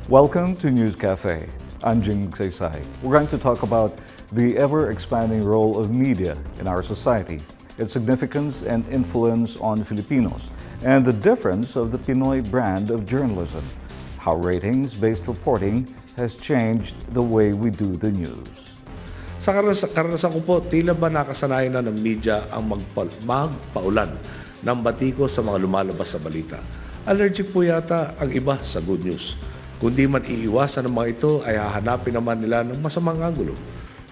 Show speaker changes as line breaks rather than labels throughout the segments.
Welcome to News Cafe. I'm Jing Saysay. We're going to talk about the ever-expanding role of media in our society, its significance and influence on Filipinos, and the difference of the Pinoy brand of journalism, how ratings-based reporting has changed the way we do the news.
Sa karanasan ko po, tila ba nakasanayan na ng media ang magpaulan ng batiko sa mga lumalabas sa balita. Allergic po yata ang iba sa good news. Kung di man iiwasan ng mga ito, ay hahanapin naman nila ng masamang angulo.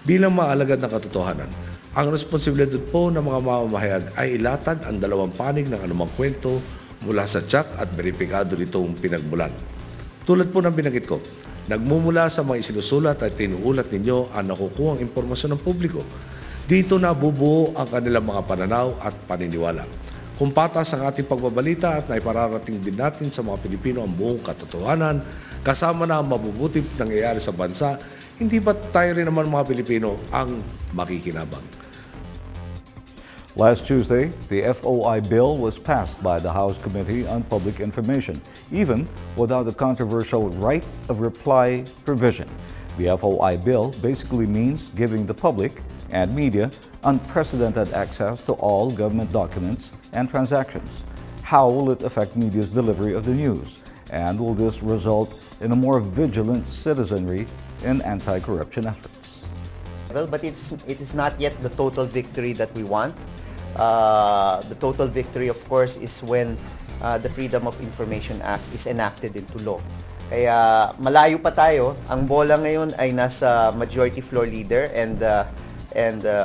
Bilang maalagad ng katotohanan, ang responsibilidad po ng mga mamamahayag ay ilatag ang dalawang panig ng anumang kwento mula sa tiyak at beripikado nitong pinagmulan. Tulad po ng binanggit ko, nagmumula sa mga isinusulat at tinuulat ninyo ang nakukuhang impormasyon ng publiko. Dito nabubuo ang kanilang mga pananaw at paniniwala. Kung patas ang ating pagbabalita at naipararating din natin sa mga Pilipino ang buong katotohanan, kasama na ang mabubuting nangyayari sa bansa, hindi ba tayo rin naman mga Pilipino ang makikinabang?
Last Tuesday, the FOI bill was passed by the House Committee on Public Information, even without the controversial right of reply provision. The FOI bill basically means giving the public and media unprecedented access to all government documents and transactions. How will it affect media's delivery of the news? And will this result in a more vigilant citizenry in anti-corruption efforts?
Well, but it is not yet the total victory that we want. The total victory, of course, is when the Freedom of Information Act is enacted into law. Kaya malayo pa tayo. Ang bola ngayon ay nasa majority floor leader and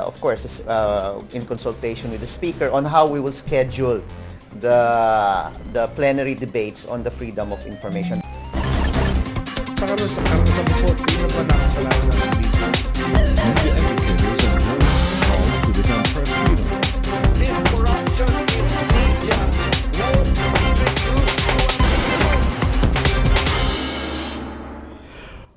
of course in consultation with the Speaker on how we will schedule the plenary debates on the Freedom of Information.
Sa karanasan ko po, tila ba nakasalanan ng media?
Media educators and journalists call to become press freedom.
This corruption in media will contribute.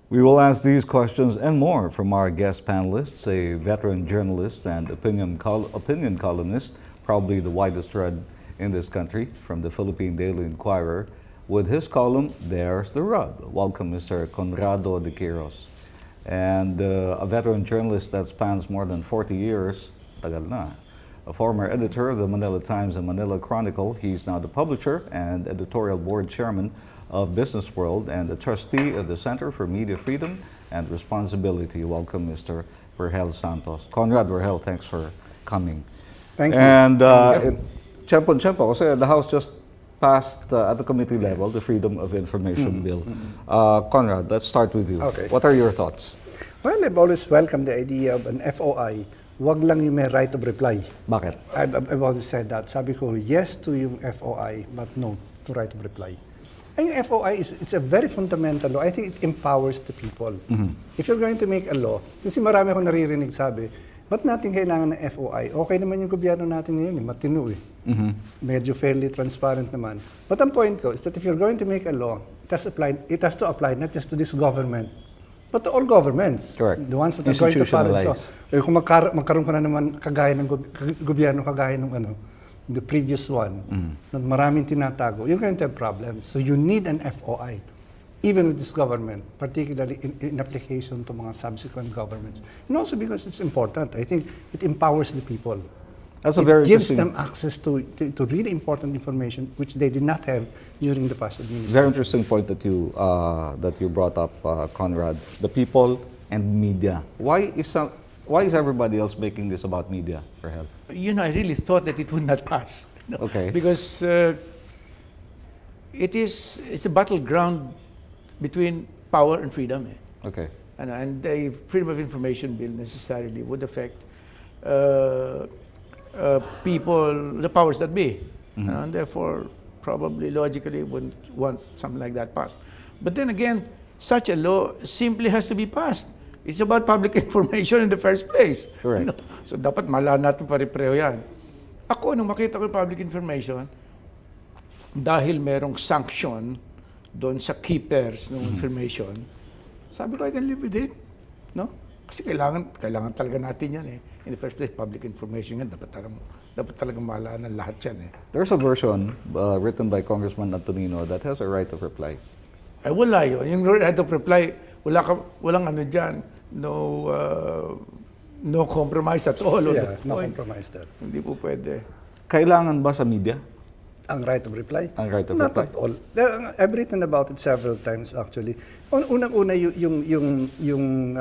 We will ask these questions and more from our guest panelists, a veteran journalist and opinion columnist, probably the widest read in this country, from the Philippine Daily Inquirer, with his column, There's the Rub. Welcome, Mr. Conrado de Quiros. And a veteran journalist that spans more than 40 years, tagal na. A former editor of the Manila Times and Manila Chronicle, he's now the publisher and editorial board chairman of Business World and a trustee of the Center for Media Freedom and Responsibility. Welcome, Mr. Vergel Santos. Conrad Vergel, thanks for coming.
Thank you.
And Tiyempo, kasi the House just passed at the committee level the Freedom of Information Bill. Conrad, let's start with you.
Okay.
What are your thoughts?
Well, I've always welcomed the idea of an FOI. Wag lang yung may right of reply.
Bakit?
I've always said that. Sabi ko, yes to yung FOI, but no to right of reply. And yung FOI, it's a very fundamental law. I think it empowers the people. If you're going to make a law, kasi marami akong naririnig sabi, ba't natin kailangan ng FOI? Okay naman yung gobyerno natin ngayon, matino eh. Medyo fairly transparent naman. But ang point ko is that if you're going to make a law, it has to apply not just to this government, but to all governments.
Correct.
The ones that are going to follow.
Institutionalize.
So, kung magkaroon ka na naman kagaya ng gobyerno, kagaya ng the previous one, na maraming tinatago, you're going to have problems. So you need an FOI, even with this government, particularly in application to mga subsequent governments. And also because it's important. I think it empowers the people.
That's a very
It gives
interesting,
them access to really important information which they did not have during the past administration.
very interesting point that you brought up, Conrad. The people and media. Why is everybody else making this about media, Vergel?
You know, I really thought that it would not pass. No?
Okay.
Because it's a battleground between power and freedom.
Okay.
And the Freedom of Information Bill necessarily would affect people, the powers that be. And therefore, probably logically wouldn't want something like that passed. But then again, such a law simply has to be passed. It's about public information in the first place.
Correct.
So dapat malaman natin pare-pareho yan. Ako, nung makita ko yung public information, dahil merong sanction doon sa keepers ng information, sabi ko, I can live with it. No? Kasi kailangan talaga natin yan eh. In the first place, public information yan, dapat talagang malaman lahat yan eh.
There's a version written by Congressman Antonino that has a right of reply.
Ay wala yun. Yung right of reply, walang ano dyan. No compromise at all. on
Yeah,
the
no
point.
compromise there.
Hindi po pwede.
Kailangan ba sa media?
Ang right of reply?
Ang right of
Not
reply?
at all. I've written about it several times actually. Unang-una, yung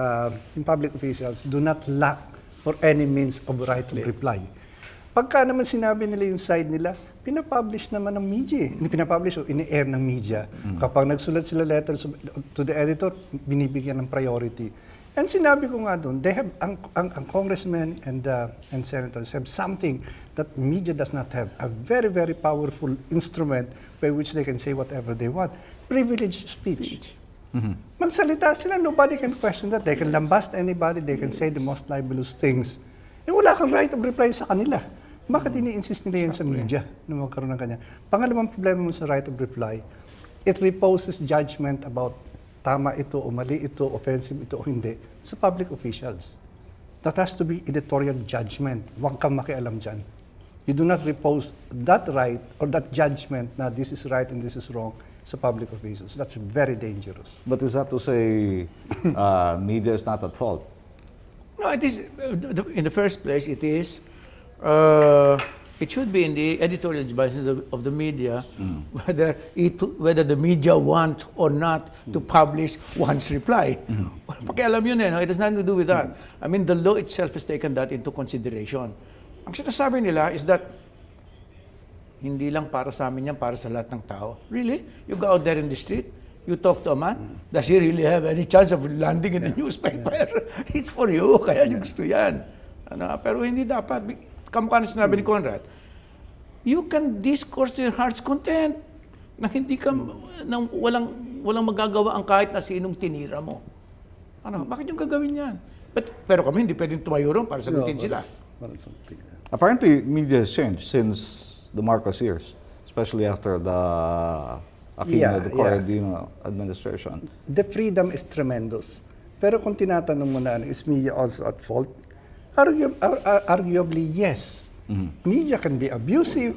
public officials do not lack for any means of right of reply. Pagka naman sinabi nila yung side nila, pinapublish naman ng media. Hindi pinapublish o ini-air ng media. Kapag nagsulat sila letters to the editor, binibigyan ng priority. And sinabi ko nga doon, they have, ang congressmen and senators have something that media does not have. A very, very powerful instrument by which they can say whatever they want. Privileged speech. Magsalita sila, nobody can question that. They can lambast anybody, they can say the most libelous things. Eh wala kang right of reply sa kanila. Bakit ini-insist nila yan sa media na magkaroon ng kanya? Pangalawang problema mo sa right of reply, it reposes judgment about tama ito o mali ito, offensive ito o hindi, sa public officials. That has to be editorial judgment. Huwag kang makialam dyan. You do not repose that right or that judgment na this is right and this is wrong sa public officials. That's very dangerous.
But is that to say media is not at fault?
No, it is, in the first place, it is, it should be in the editorial advice of the media whether the media want or not to publish one's reply. Pakialam yun no? It has nothing to do with that. I mean, the law itself has taken that into consideration. Ang sinasabi nila is that hindi lang para sa amin yan, para sa lahat ng tao. Really? You go out there in the street, you talk to a man, does he really have any chance of landing in the newspaper? It's for you, kaya yung gusto yan. Ano, pero hindi dapat. Kamukha na sinabi ni Conrad, you can discourse to your heart's content na hindi ka, nang walang magagawa ang kahit na sinong tinira mo. Ano, bakit yung gagawin yan? Pero kami hindi pwedeng tumayo ron para sagutin sila.
Apparently, media has changed since the Marcos years, especially after the Aquino de Corradino administration.
The freedom is tremendous. Pero kung tinatanong mo na, is media also at fault? Arguably, yes. Media can be abusive.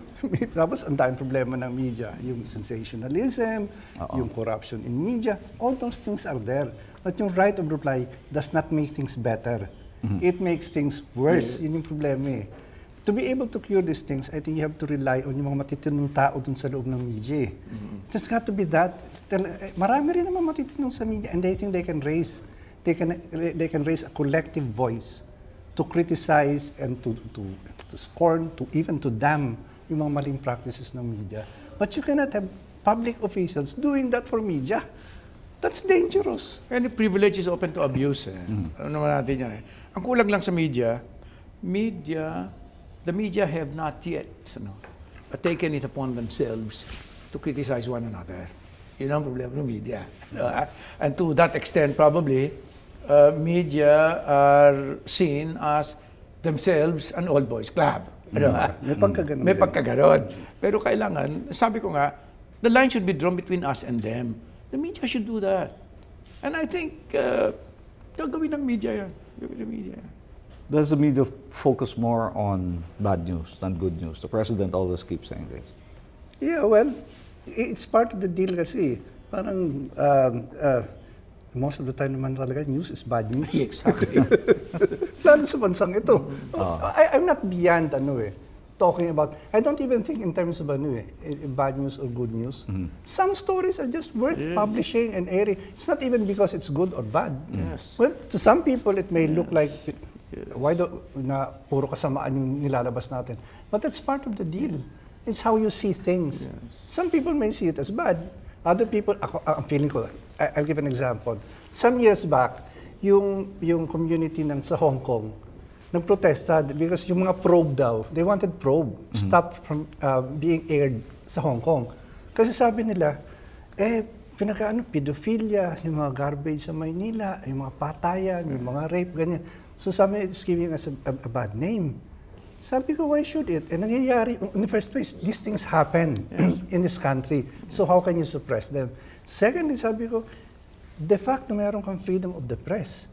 Tapos, ang daming problema ng media. Yung sensationalism, yung corruption in media, all those things are there. But yung right of reply does not make things better. It makes things worse. Yun yung problema eh. To be able to cure these things, I think you have to rely on yung mga matitinong tao dun sa loob ng media. There's got to be that. Marami rin naman matitinong sa media and they think they can raise a collective voice to criticize and to scorn, to even to damn yung mga maling practices ng media. But you cannot have public officials doing that for media. That's dangerous.
Any privilege is open to abuse. Ano naman natin yan Ang kulang lang sa media, the media have not yet taken it upon themselves to criticize one another. Yun ang problema ng media. And to that extent, probably, media are seen as themselves an old boys club. May pagkaganon. Pero kailangan, sabi ko nga, the line should be drawn between us and them. The media should do that. And I think, gagawin ng media yan.
Does the media focus more on bad news than good news? The president always keeps saying this.
Yeah, well, it's part of the deal kasi. Parang, most of the time naman talaga, news is bad news.
Exactly.
Lalo sa bansang ito. I'm not beyond talking about, I don't even think in terms of bad news or good news. Some stories are just worth publishing and airing. It's not even because it's good or bad. Well, to some people, it may look like, why na puro kasamaan yung nilalabas natin. But that's part of the deal. It's how you see things. Some people may see it as bad. Other people, ang feeling ko, I'll give an example. Some years back, yung community sa Hong Kong, nagprotesta because yung mga probe daw, they wanted probe, stop from being aired sa Hong Kong. Kasi sabi nila, pedophilia, yung mga garbage sa Maynila, yung mga patayan, yung mga rape, ganyan. So sabi, it's giving us a bad name. Sabi ko, why should it? And nangyayari, in the first place, these things happen in this country. So how can you suppress them? Secondly, sabi ko, the fact na mayroon kang freedom of the press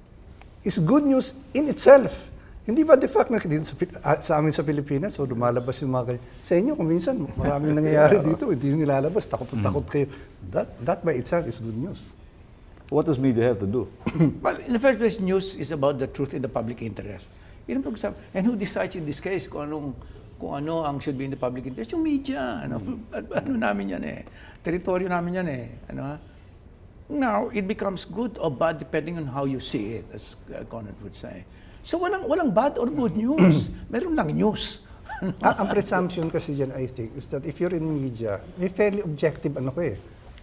is good news in itself. Hindi ba the fact na dito sa amin sa Pilipinas, so lumalabas yung mga ganyan. Sa inyo, kung minsan, maraming nangyayari dito, hindi nilalabas, takot kayo. That by itself is good news.
What does media have to do?
Well, in the first place, news is about the truth in the public interest. Yun ang pag-usap. And who decides in this case kung ano ang should be in the public interest? Yung media. Ano namin yan eh. Teritoryo namin yan eh. Now, it becomes good or bad depending on how you see it, as Conrad would say. So walang bad or good news. Meron lang news.
Ang presumption kasi dyan, I think, is that if you're in media, may fairly objective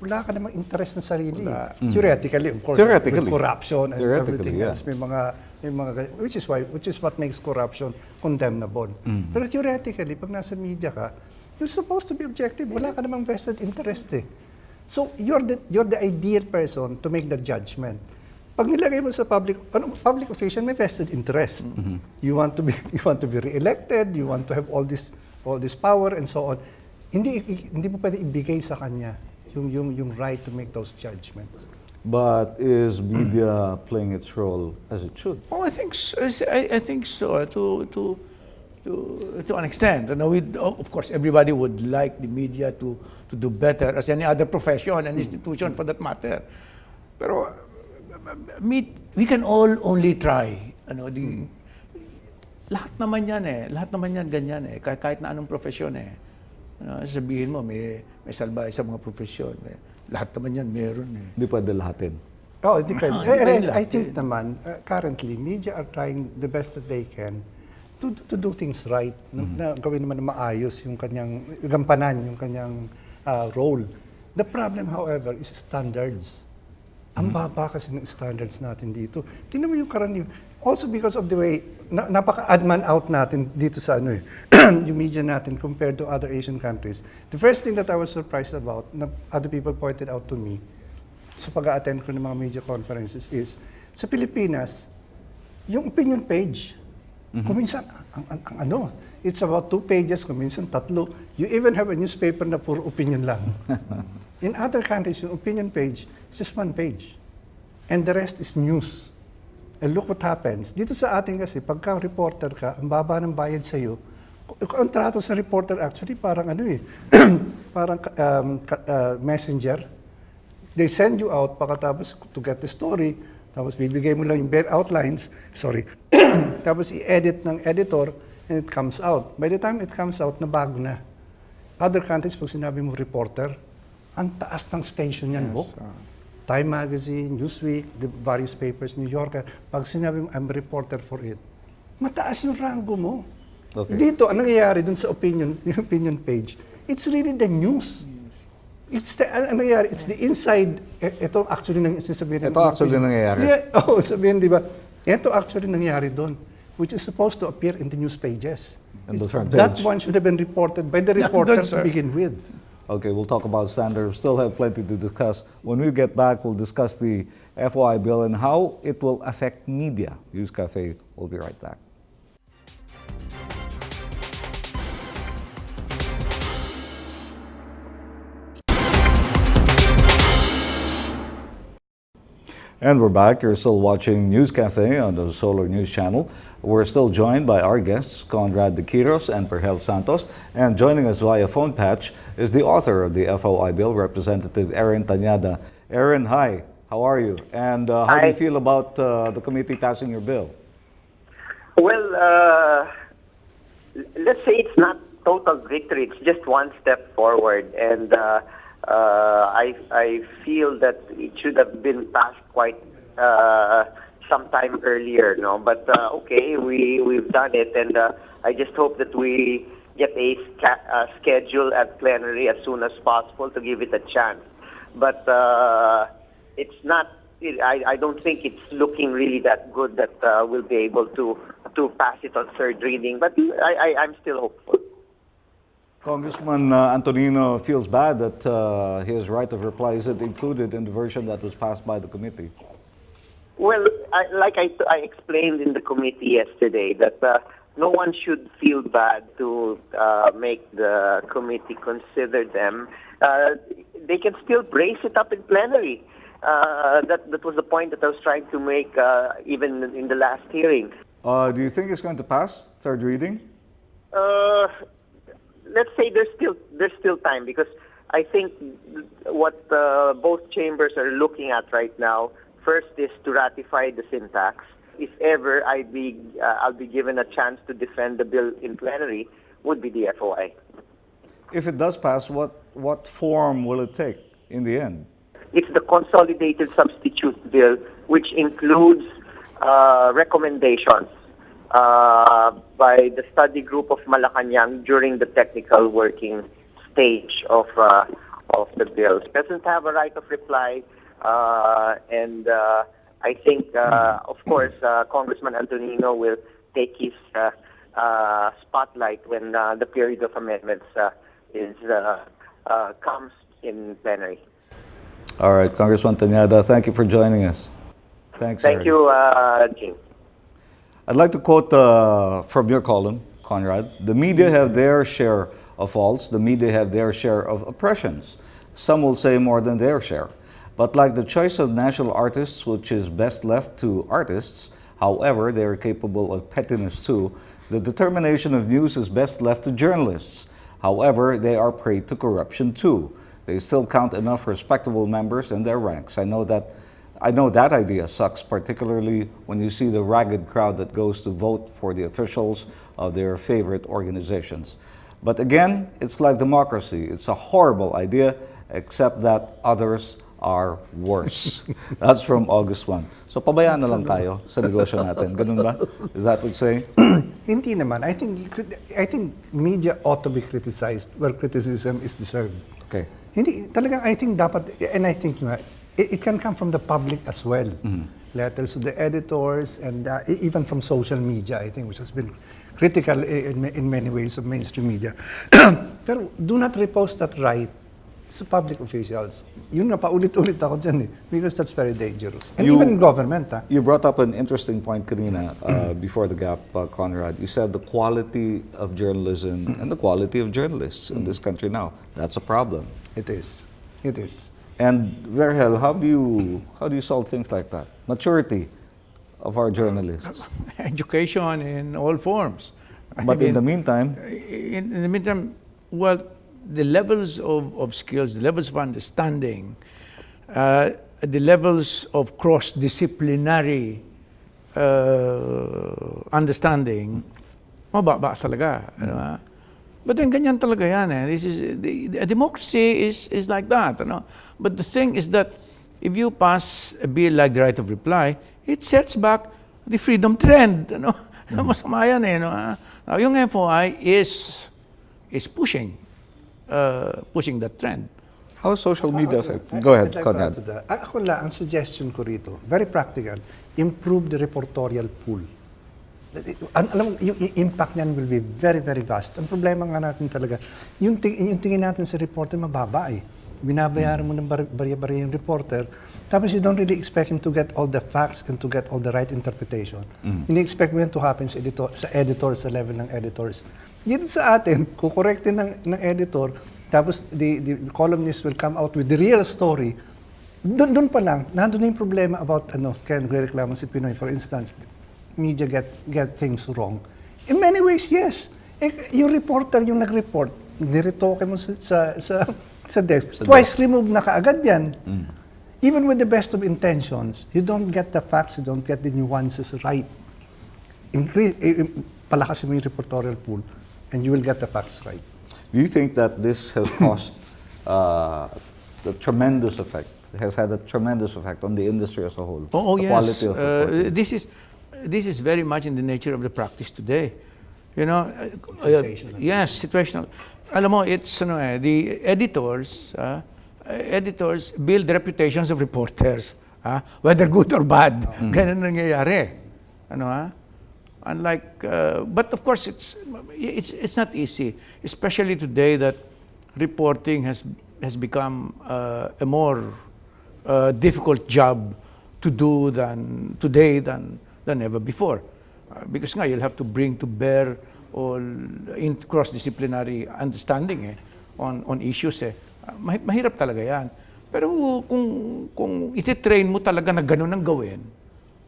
wala ka namang interest na sarili. Theoretically, of course.
Theoretically.
With corruption and everything
yeah.
else. May mga which is what makes corruption condemnable. Pero theoretically, pag nasa media ka, you're supposed to be objective. Wala ka namang vested interest eh. So, you're the ideal person to make the judgment. Pag nilagay mo sa public official, may vested interest. You want to be re-elected, you want to have all this power and so on. Hindi mo pwede ibigay sa kanya yung right to make those judgments.
But is media playing its role as it should?
Oh, I think so. I think so. To an extent. Of course, everybody would like the media to do better, as any other profession and institution for that matter. Pero we can all only try. Lahat naman yan ganyan eh. Kahit na anong profesyon eh. Sabihin mo, may salbay sa mga profesyon. Lahat naman yan meron eh.
Hindi pwede lahatin.
Oh, it depends.
Depende
I
lang.
think naman, currently, media are trying the best that they can to do things right. Na gawin naman na maayos yung kanyang, gampanan yung kanyang role. The problem, however, is standards. Ang baba kasi ng standards natin dito. Tingnan mo yung karaniwan. Also because of the way, napaka-odd man out natin dito sa yung media natin compared to other Asian countries. The first thing that I was surprised about, na other people pointed out to me, sa pag-attend ko ng mga media conferences is, sa Pilipinas, yung opinion page, kuminsan, it's about 2 pages, kuminsan 3. You even have a newspaper na puro opinion lang. In other countries, yung opinion page is just 1 page. And the rest is news. And look what happens. Dito sa atin kasi, pagka reporter ka, ang baba ng bayad sa'yo, ang trato sa reporter actually parang parang messenger. They send you out pagkatapos to get the story, tapos bibigay mo lang yung bare outlines, tapos i-edit ng editor, and it comes out. By the time it comes out, nabago na. Other countries, pag sinabi mo reporter, ang taas ng station yan,
Yes,
Time Magazine, Newsweek, the various papers, New Yorker, pag sinabi mo, I'm a reporter for it, mataas yung rango mo.
Okay.
Dito, anong nangyayari dun sa yung opinion page? It's really the news. It's the inside. Ito actually sasabihin.
Ito actually nangyayari.
Yeah, sabihin, di ba? Ito actually nangyayari doon, which is supposed to appear in the news pages.
And the front
That
page.
one should have been reported by the reporter to
sir.
begin with.
Okay, we'll talk about standards. Still have plenty to discuss. When we get back, we'll discuss the FOI bill and how it will affect media. News Cafe. We'll be right back. And we're back. You're still watching News Cafe on the Solar News Channel. We're still joined by our guests, Conrad De Quiros and Perhel Santos. And joining us via phone patch is the author of the FOI bill, Representative Erin Tañada. Erin, hi. How are you? And how do you feel about the committee passing your bill?
Well, let's say it's not total victory. It's just one step forward. And I feel that it should have been passed quite some time earlier, no? But okay, we've done it, and I just hope that we get a schedule at plenary as soon as possible to give it a chance. But it's not. I don't think it's looking really that good that we'll be able to pass it on third reading. But I'm still hopeful.
Congressman Antonino feels bad that his right of reply isn't included in the version that was passed by the committee.
Well, I explained in the committee yesterday that no one should feel bad to make the committee consider them. They can still brace it up in plenary. That was the point that I was trying to make even in the last hearing.
Do you think it's going to pass third reading?
Let's say there's still time, because I think what both chambers are looking at right now, first is to ratify the syntax. If ever I'll be given a chance to defend the bill in plenary, would be the FOI.
If it does pass, what form will it take in the end?
It's the consolidated substitute bill, which includes recommendations by the study group of Malacanang during the technical working stage of the bill. It doesn't have a right of reply, and I think, of course, Congressman Antonino will take his spotlight when the period of amendments comes in plenary.
All right, Congressman Tañada, thank you for joining us. Thanks.
Thank
Eric.
you, Jing.
I'd like to quote from your column, Conrad. The media have their share of faults. The media have their share of oppressions. Some will say more than their share. But like the choice of national artists, which is best left to artists, however, they are capable of pettiness too, the determination of news is best left to journalists. However, they are prey to corruption too. They still count enough respectable members in their ranks. I know that idea sucks, particularly when you see the ragged crowd that goes to vote for the officials of their favorite organizations. But again, it's like democracy. It's a horrible idea, except that others are worse. That's from August 1. So pabayaan na lang tayo sa negosyo natin. Ganun ba? Is that what you're saying?
Hindi naman. I think media ought to be criticized where criticism is deserved.
Okay.
Hindi, talagang I think dapat, and I think nga, it can come from the public as well. Letters to the editors and even from social media, I think, which has been critical in many ways of mainstream media. Pero do not repose that right sa public officials. Yun nga, paulit-ulit ako dyan because that's very dangerous. And even in government.
You brought up an interesting point kanina before the gap, Conrad. You said the quality of journalism and the quality of journalists in this country now. That's a problem.
It is. It is.
And Verhel, how do you solve things like that? Maturity of our journalists.
Education in all forms.
But in the meantime,
well, the levels of skills, the levels of understanding, the levels of cross-disciplinary understanding, mababa talaga. Ano, ha? But then ganyan talaga yan. This is a democracy is like that. Ano? But the thing is that if you pass a bill like the right of reply, it sets back the freedom trend. Ano? Masama yan eh. No? Now, yung FOI is pushing that trend.
how is social media affected? Go ahead,
I'd like
Conrad.
to add to that. Ako lang, ang suggestion ko rito, very practical, improve the reportorial pool. Alam mo, yung impact niyan will be very, very vast. Ang problema nga natin talaga, yung tingin natin sa reporter, mababa eh. Binabayaran mo ng barya-barya yung reporter, tapos you don't really expect him to get all the facts and to get all the right interpretation. Ini-expect mo yan to happen sa editor, sa level ng editors. Dito sa atin, kukorektin ng editor, tapos the columnist will come out with the real story. Doon pa lang, nandun na yung problema about, kaya nagre-reklamo si Pinoy, for instance, media get things wrong. In many ways, yes. Yung reporter, yung nag-report, niretoke mo sa desk. Twice removed na kaagad yan. Even with the best of intentions, you don't get the facts, you don't get the nuances right. Palakasin mo yung reportorial pool, and you will get the facts right.
Do you think that this has caused the tremendous effect, has had a tremendous effect on the industry as a whole?
Oh,
the
yes.
quality of reporting?
This is very much in the nature of the practice today. You know,
Sensational.
yes, situational. Alam mo, it's the editors build reputations of reporters, whether good or bad. Ganun nangyayari. Unlike, but of course it's not easy, especially today that reporting has become a more difficult job to do than ever before, because nga you'll have to bring to bear all in cross-disciplinary understanding on issues. Mahirap talaga yan. Pero kung ititrain mo talaga na gano'n ang gawin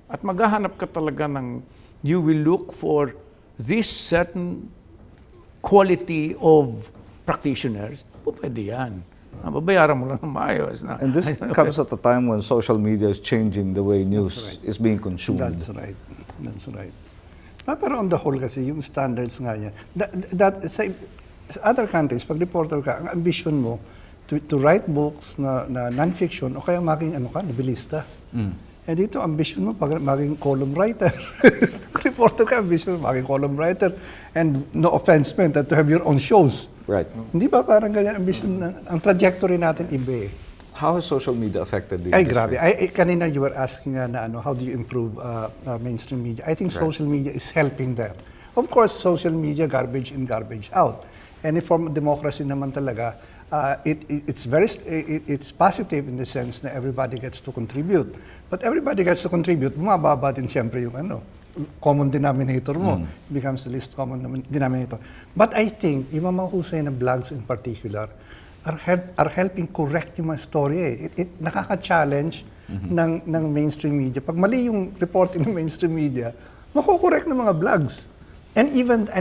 at maghahanap ka talaga ng you will look for this certain quality of practitioners, pwede yan. Babayaran mo lang ng maayos. Na,
And this comes at a time when social media is changing the way news is being consumed.
That's right. That's right. Pero on the whole kasi, yung standards nga yan. Sa other countries, pag reporter ka, ang ambition mo to write books na non-fiction o kaya maging novelista. Eh dito, ambition mo pag maging column writer. Reporter ka, ambition mo maging column writer. And no offense meant that to have your own shows.
Right.
Hindi ba parang ganyan ambition na, ang trajectory natin iba eh.
How has social media affected the
Ay,
industry?
grabe. Kanina you were asking how do you improve mainstream media? I think social media is helping there. Of course, social media, garbage in, garbage out. Any form of democracy naman talaga, it's positive in the sense na everybody gets to contribute. But everybody gets to contribute, bumababa din siyempre yung common denominator mo. Becomes the least common denominator. But I think, yung mga mahusay na blogs in particular, are helping correct yung mga story eh. It nakaka-challenge ng mainstream media. Pag mali yung reporting ng mainstream media, mako-correct ng mga blogs. And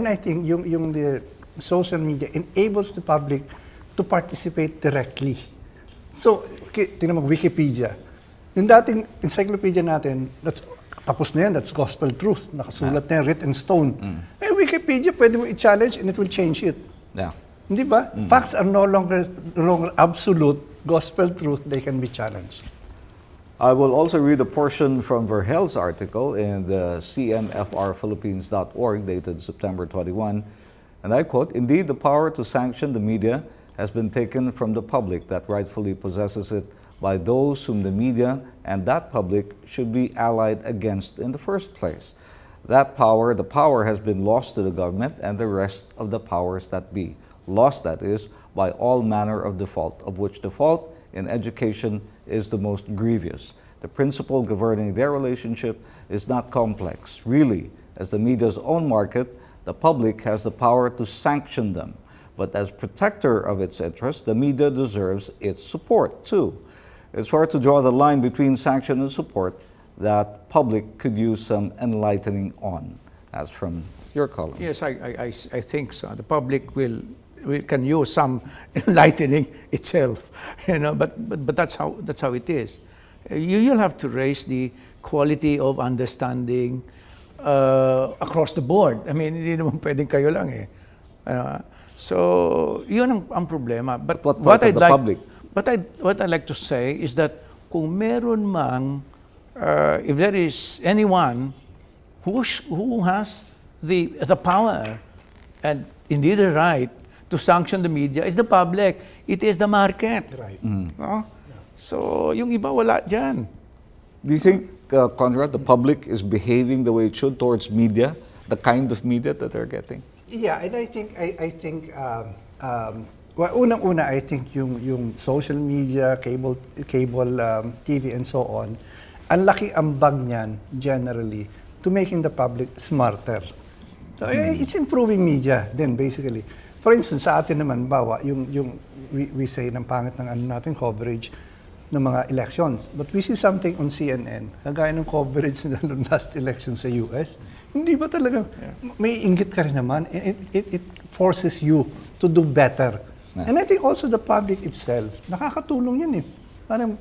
I think yung the social media enables the public to participate directly. So, tingnan mo, Wikipedia. Yung dating encyclopedia natin, tapos na yan, that's gospel truth. Nakasulat na yan, written in stone. Eh, Wikipedia, pwede mo i-challenge and it will change it.
Yeah.
Hindi ba? Facts are no longer absolute. Gospel truth, they can be challenged.
I will also read a portion from Verhel's article in the cmfrphilippines.org dated September 21. And I quote, "Indeed, the power to sanction the media has been taken from the public that rightfully possesses it by those whom the media and that public should be allied against in the first place. That power, the power has been lost to the government and the rest of the powers that be. Lost, that is, by all manner of default, of which default in education is the most grievous. The principle governing their relationship is not complex. Really, as the media's own market, the public has the power to sanction them. But as protector of its interests, the media deserves its support too. It's hard to draw the line between sanction and support that public could use some enlightening on." That's from your column.
Yes, I think so. The public can use some enlightening itself, but that's how it is. You'll have to raise the quality of understanding across the board. I mean, hindi naman pwedeng kayo lang eh. So, yun ang problema. But
what I'd like,
what I'd like to say is that kung meron mang, if there is anyone who has the power and indeed the right to sanction the media, is the public. It is the market.
Right.
No? So, yung iba wala dyan.
Do you think, Conrad, the public is behaving the way it should towards media, the kind of media that they're getting?
Yeah, and I think well, unang-una, I think yung social media, cable TV and so on, ang laki ambag niyan generally to making the public smarter. So, it's improving media then basically. For instance, sa atin naman, we say ng pangit ng natin coverage ng mga elections. But we see something on CNN, kagaya ng coverage ng last election sa US. Hindi ba talaga, may inggit ka rin naman. It forces you to do better. Yeah. And I think also the public itself, nakakatulong yun eh. Parang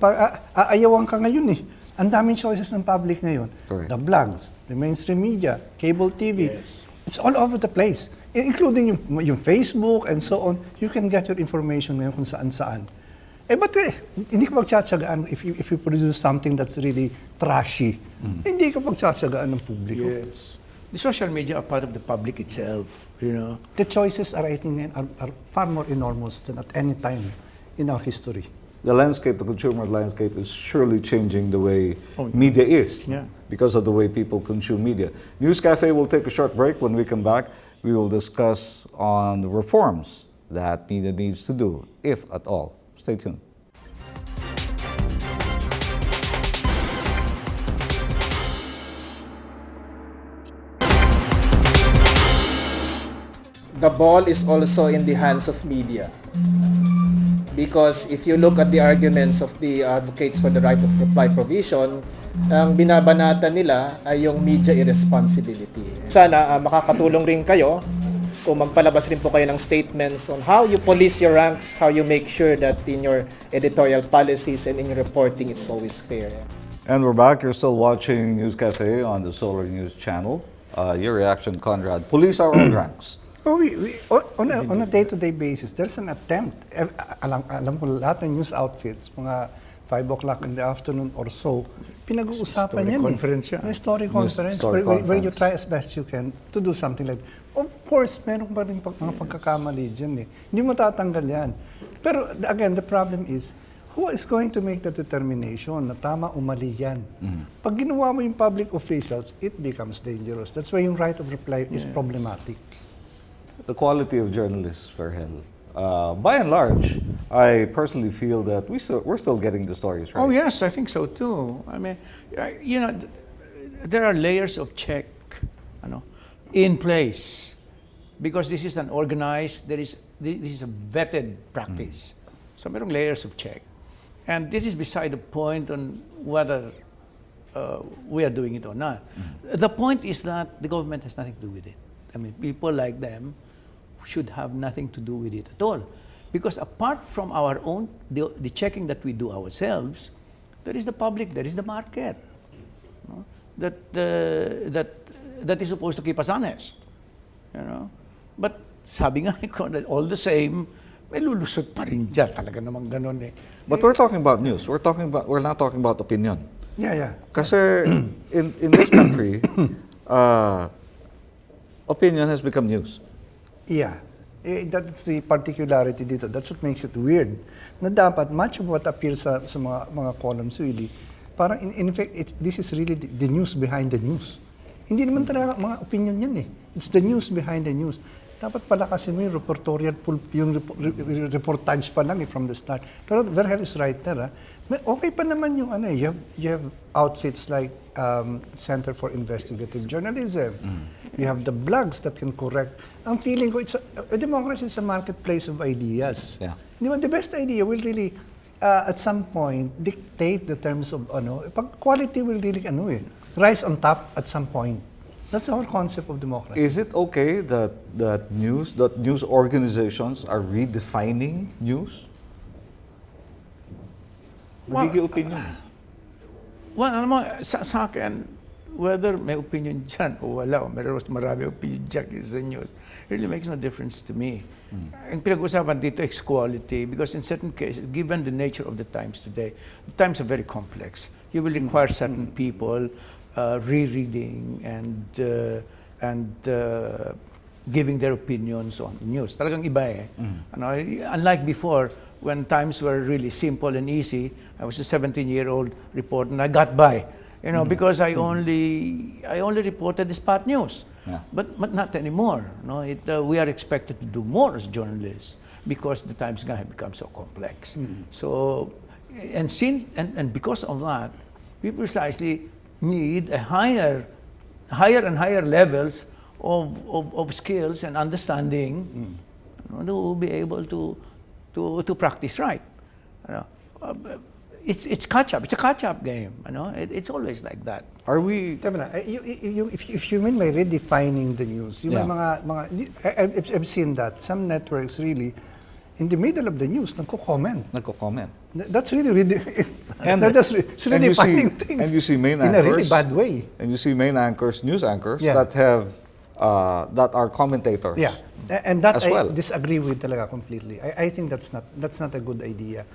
aayawan ka ngayon eh. Ang daming choices ng public ngayon.
Correct.
The blogs, the mainstream media, cable TV. Yes. It's all over the place. Including yung Facebook and so on. You can get your information ngayon kung saan-saan. But hindi ka magtsatsagaan if you produce something that's really trashy. Hindi ka magtsatsagaan ng publiko.
Yes. The social media are part of the public itself,
The choices are far more enormous than at any time in our history.
The landscape, the consumer landscape is surely changing the way media is because of the way people consume media. News Cafe will take a short break. When we come back, we will discuss on the reforms that media needs to do, if at all. Stay tuned.
The ball is also in the hands of media. Because if you look at the arguments of the advocates for the right of reply provision, ang binabanatan nila ay yung media irresponsibility. Sana makakatulong rin kayo kung magpalabas rin po kayo ng statements on how you police your ranks, how you make sure that in your editorial policies and in your reporting it's always fair.
And we're back. You're still watching News Cafe on the Solar News channel. Your reaction, Conrad. Police our own ranks.
Oh, on a day-to-day basis, there's an attempt. Alam ko lahat ng news outfits, mga 5 o'clock in the afternoon or so, pinag-uusapan yan.
conference yan.
Story conference, where you try as best you can to do something like that. Of course, meron pa rin mga pagkakamali dyan eh. Hindi mo tatanggal yan. Pero again, the problem is, who is going to make the determination na tama o mali yan? Pag ginawa mo yung public officials, it becomes dangerous. That's why yung right of reply is problematic.
The quality of journalists, Ferhel. By and large, I personally feel that we're still getting the stories right.
Oh yes, I think so too. I mean, there are layers of check, in place, because this is an organized. This is a vetted practice. So merong layers of check, and this is beside the point on whether we are doing it or not. The point is that the government has nothing to do with it. I mean, people like them should have nothing to do with it at all. Because apart from our own, the checking that we do ourselves, there is the public, there is the market, that is supposed to keep us honest. But sabi nga ni Conrad, all the same, may lulusot pa rin dyan. Talaga namang ganun eh.
But we're talking about news. We're not talking about opinion.
Yeah.
Kasi in this country, opinion has become news.
Yeah. That's the particularity dito. That's what makes it weird. Na dapat, much of what appears sa mga columns really, parang in fact, this is really the news behind the news. Hindi naman talaga mga opinion yan eh. It's the news behind the news. Dapat palakasin mo yung reportage pa lang from the start. Pero Verhel is right there. Okay pa naman yung you have outfits like Center for Investigative Journalism. You have the blogs that can correct. Ang feeling ko, a democracy is a marketplace of ideas.
Yeah.
The best idea will really, at some point, dictate the terms of, quality will really, rise on top at some point. That's the whole concept of democracy.
Is it okay that news organizations are redefining news? Magiging opinion.
Well, alam mo, sa akin, whether may opinion dyan o wala, o marami opinion dyan sa news, really makes no difference to me. Ang pinag-usapan dito is quality, because in certain cases, given the nature of the times today, the times are very complex. You will require certain people rereading and giving their opinions on news. Talagang iba eh. Unlike before, when times were really simple and easy, I was a 17-year-old reporter and I got by, because I only reported the spot news.
Yeah.
But not anymore. We are expected to do more as journalists because the times have become so complex. So, and because of that, we precisely need a higher and higher levels of skills and understanding to be able to practice right. It's catch-up. It's a catch-up game. It's always like that.
Are we?
If you mean by redefining the news, yung I've seen that some networks really, in the middle of the news, nagko-comment. That's really it's redefining things.
And you see main anchors
in a really bad way.
And you see main anchors, news anchors that have that are commentators.
Yeah, and that
as well.
I disagree with talaga completely. I think that's not a good idea.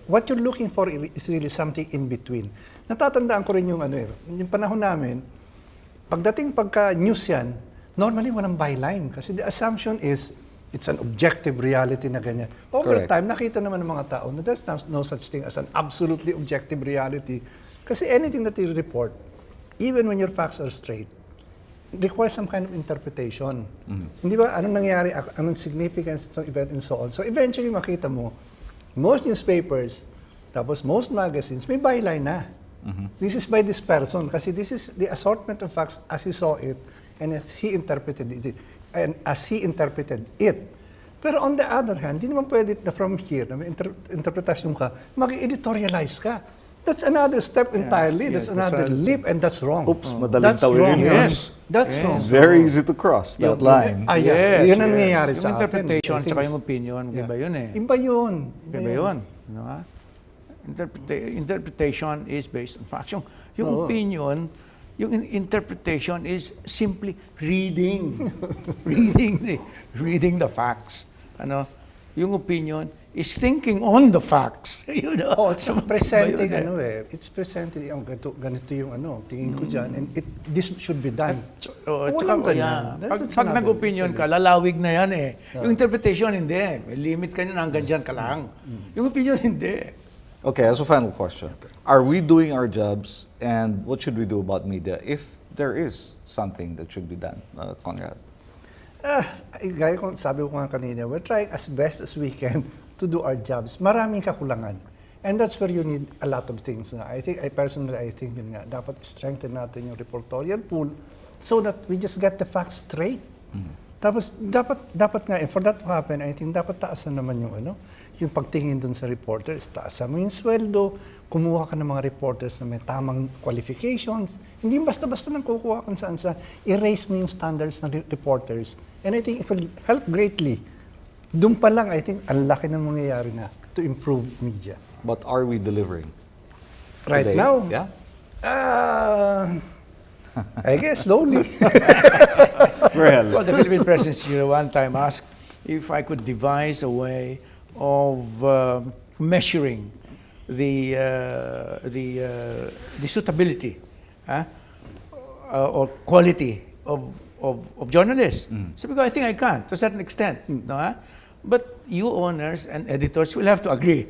What you're looking for is really something in between. Natatandaan ko rin yung yung panahon namin, pagka news yan, normally walang byline kasi the assumption is it's an objective reality na ganyan. Over time, nakita naman ng mga tao na there's no such thing as an absolutely objective reality. Kasi anything that you report, even when your facts are straight, requires some kind of interpretation. Hindi ba, anong nangyari, anong significance itong event and so on. So eventually makita mo, most newspapers, tapos most magazines, may byline na. This is by this person kasi this is the assortment of facts as he saw it and as he interpreted it. Pero on the other hand, hindi naman pwede na from here, na may interpretasyon ka, mag-editorialize ka. That's another step entirely.
yes,
That's
that's
another
right.
leap, and that's wrong.
Oops, madaling
That's
tawid
wrong.
yun.
Yes.
That's wrong.
Very easy to cross that line.
Yun ang nangyayari
Yung
sa atin.
interpretation
I think
tsaka yung opinion, iba yun eh.
Iba yun.
Iba yun. Ano ba? Interpretation is based on facts. Yung opinion, yung interpretation is simply reading. reading the facts. Ano? Yung opinion is thinking on the facts. You know?
Oh, it's presenting,
Iba yun eh.
it's presenting, ganito yung tingin ko dyan, and this should be done.
Tsaka kaya, pag nag-opinion ka, lalawig na yan eh. Yung interpretation, hindi. May limit ka niyan, hanggang dyan ka lang. Yung opinion, hindi.
Okay, as a final question, are we doing our jobs, and what should we do about media if there is something that should be done, Conrad?
Gaya ko, sabi ko nga kanina, we're trying as best as we can to do our jobs. Maraming kakulangan. And that's where you need a lot of things na. I think yun nga, dapat strengthen natin yung reportorial pool so that we just get the facts straight. Tapos, dapat nga, and for that to happen, I think dapat taasan naman yung pagtingin dun sa reporters. Taasan mo yung sweldo, kumuha ka ng mga reporters na may tamang qualifications. Hindi basta-basta nang kukuha kung saan-saan. I-raise mo yung standards ng reporters. And I think it will help greatly. Doon pa lang, I think, ang laki ng mangyayari na to improve media.
But are we delivering?
Right
Today?
now?
Yeah?
I guess slowly.
Well, the Philippine presidency one time asked if I could devise a way of measuring the suitability or quality of journalists. So because I think I can to a certain extent, no? But you owners and editors will have to agree.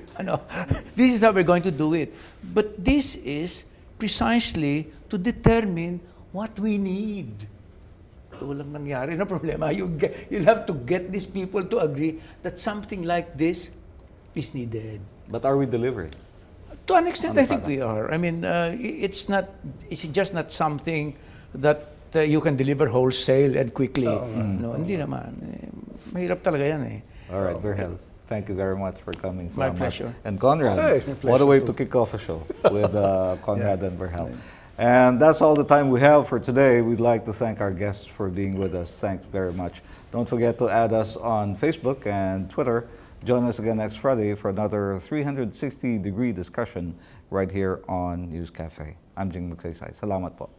This is how we're going to do it. But this is precisely to determine what we need. Walang nangyari na problema. You'll have to get these people to agree that something like this is needed.
But are we delivering?
To an extent, I think we are. I mean, it's just not something that you can deliver wholesale and quickly. No, hindi naman. Mahirap talaga yan eh.
All right, Verhel, thank you very much for coming.
My
Salamat.
pleasure.
And Conrad,
Hey,
what a way to kick off a show with Conrad and Verhel. And that's all the time we have for today. We'd like to thank our guests for being with us. Thanks very much. Don't forget to add us on Facebook and Twitter. Join us again next Friday for another 360-degree discussion right here on News Cafe. I'm Jing Magsaysay. Salamat po.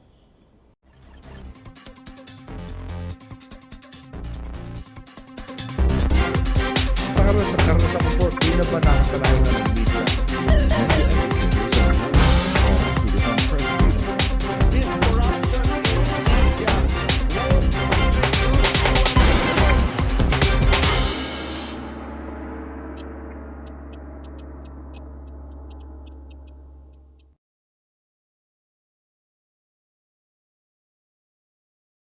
Sa karanasan ko po, di na ba nakasanayan ng media?